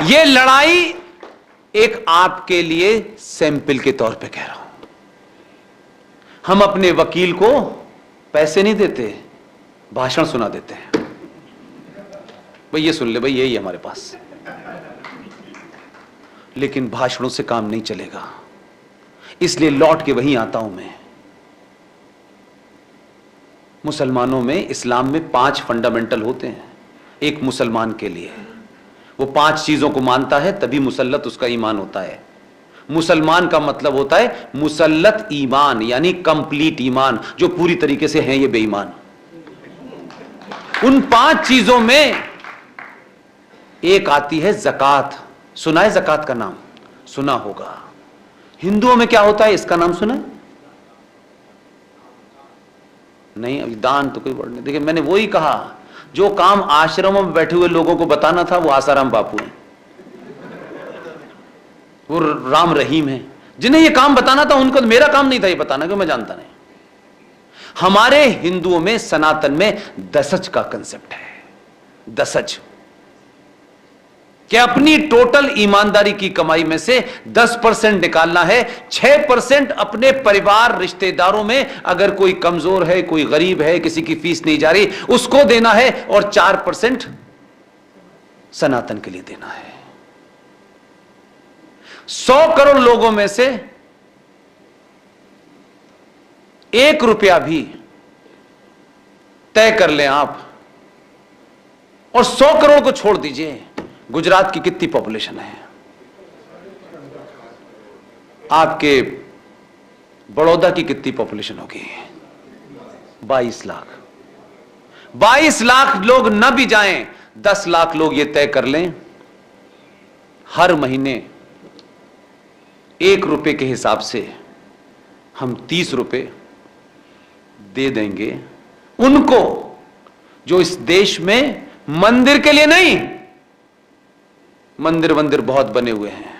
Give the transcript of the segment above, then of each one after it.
ये लड़ाई एक आपके लिए सैंपल के तौर पे कह रहा हूं। हम अपने वकील को पैसे नहीं देते, भाषण सुना देते हैं। भाई ये सुन ले, भाई यही है हमारे पास। लेकिन भाषणों से काम नहीं चलेगा, इसलिए लौट के वहीं आता हूं मैं। मुसलमानों में, इस्लाम में 5 फंडामेंटल होते हैं एक मुसलमान के लिए। वो 5 चीजों को मानता है तभी मुसल्लत उसका ईमान होता है। मुसलमान का मतलब होता है मुसल्लत ईमान, यानी कंप्लीट ईमान, जो पूरी तरीके से हैं ये बेईमान। उन 5 चीजों में एक आती है ज़कात। सुना है ज़कात का नाम? सुना होगा। हिंदुओं में क्या होता है, इसका नाम सुना है? नहीं, अभी दान तो कोई वर्ड नहीं। देखिए, मैंने वही कहा, जो काम आश्रमों में बैठे हुए लोगों को बताना था वो आसाराम बापू हैं, वो राम रहीम हैं। जिन्हें ये काम बताना था उनको, मेरा काम नहीं था ये बताना, क्यों मैं जानता नहीं। हमारे हिंदुओं में, सनातन में दसज का कंसेप्ट है। दसज कि अपनी टोटल ईमानदारी की कमाई में से 10% निकालना है। 6% अपने परिवार रिश्तेदारों में, अगर कोई कमजोर है, कोई गरीब है, किसी की फीस नहीं जा रही, उसको देना है, और 4% सनातन के लिए देना है। 100 करोड़ लोगों में से 1 रुपया भी तय कर लें आप, और 100 करोड़ को छोड़ दीजिए। गुजरात की कितनी पॉपुलेशन है? आपके बड़ौदा की कितनी पॉपुलेशन होगी? 22 लाख। 22 लाख लोग न भी जाएं, 10 लाख लोग ये तय कर लें, हर महीने 1 रुपए के हिसाब से हम 30 रुपए दे देंगे उनको, जो इस देश में मंदिर के लिए नहीं, मंदिर बहुत बने हुए हैं,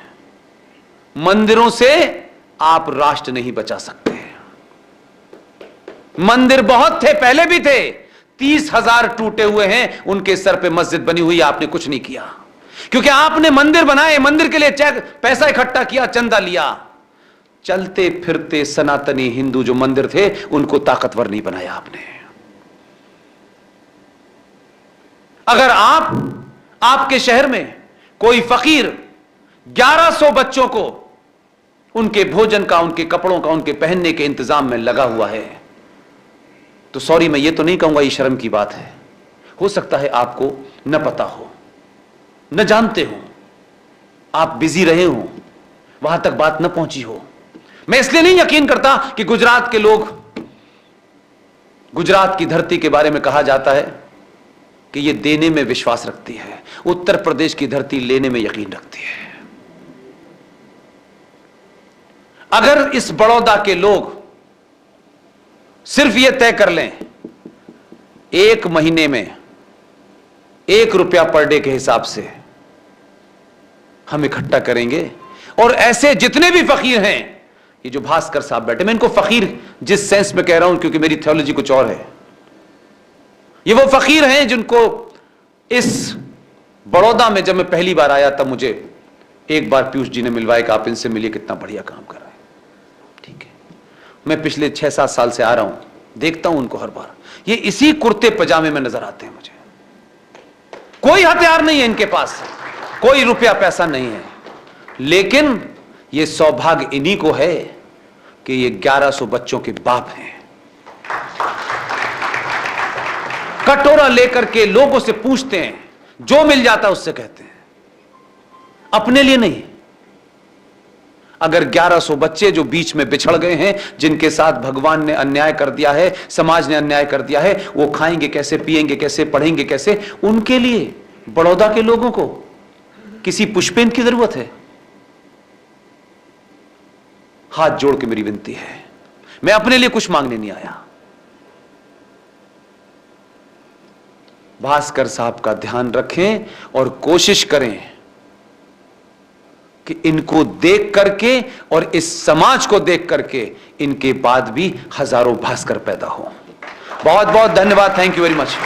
मंदिरों से आप राष्ट्र नहीं बचा सकते। मंदिर बहुत थे, पहले भी थे, 30,000 टूटे हुए हैं, उनके सर पे मस्जिद बनी हुई, आपने कुछ नहीं किया, क्योंकि आपने मंदिर बनाए, मंदिर के लिए पैसा इकट्ठा किया, चंदा लिया। चलते फिरते सनातनी हिंदू जो मंदिर थे, उनको ताकतवर नहीं बनाया आपने। अगर आपके शहर में कोई फकीर 1100 बच्चों को उनके भोजन का, उनके कपड़ों का, उनके पहनने के इंतजाम में लगा हुआ है, तो सॉरी, मैं ये तो नहीं कहूंगा ये शर्म की बात है। हो सकता है आपको न पता हो, न जानते हो, आप बिजी रहे हो, वहां तक बात न पहुंची हो। मैं इसलिए नहीं यकीन करता कि गुजरात के लोग, गुजरात की धरती के बारे में कहा जाता है कि ये देने में विश्वास रखती है, उत्तर प्रदेश की धरती लेने में यकीन रखती है। अगर इस बड़ौदा के लोग सिर्फ ये तय कर लें, 1 महीने में 1 रुपया पर डे के हिसाब से हम इकट्ठा करेंगे, और ऐसे जितने भी फकीर हैं, ये जो भास्कर साहब बैठे, मैं इनको फकीर जिस सेंस में कह रहा हूं क्योंकि मेरी थियोलॉजी कुछ और है, ये वो फकीर हैं जिनको इस बड़ौदा में जब मैं पहली बार आया तब मुझे एक बार पीयूष जी ने मिलवाया कि आप इनसे मिलिए, कितना बढ़िया काम कर रहे हैं। ठीक है, मैं पिछले 6-7 साल से आ रहा हूं, देखता हूं उनको हर बार, ये इसी कुर्ते पजामे में नजर आते हैं मुझे। कोई हथियार नहीं है इनके पास, कोई रुपया पैसा नहीं है, लेकिन ये सौभाग्य इन्हीं को है कि ये 1100 बच्चों के बाप हैं। कटोरा लेकर के लोगों से पूछते हैं, जो मिल जाता उससे कहते हैं, अपने लिए नहीं। अगर 1100 बच्चे जो बीच में बिछड़ गए हैं, जिनके साथ भगवान ने अन्याय कर दिया है, समाज ने अन्याय कर दिया है, वो खाएंगे कैसे, पिएंगे कैसे, पढ़ेंगे कैसे? उनके लिए बड़ौदा के लोगों को किसी पुष्पेन की जरूरत है? हाथ जोड़ के मेरी विनती है, मैं अपने लिए कुछ मांगने नहीं आया। भास्कर साहब का ध्यान रखें और कोशिश करें कि इनको देख करके और इस समाज को देख करके इनके बाद भी हजारों भास्कर पैदा हो। बहुत बहुत धन्यवाद, थैंक यू वेरी मच।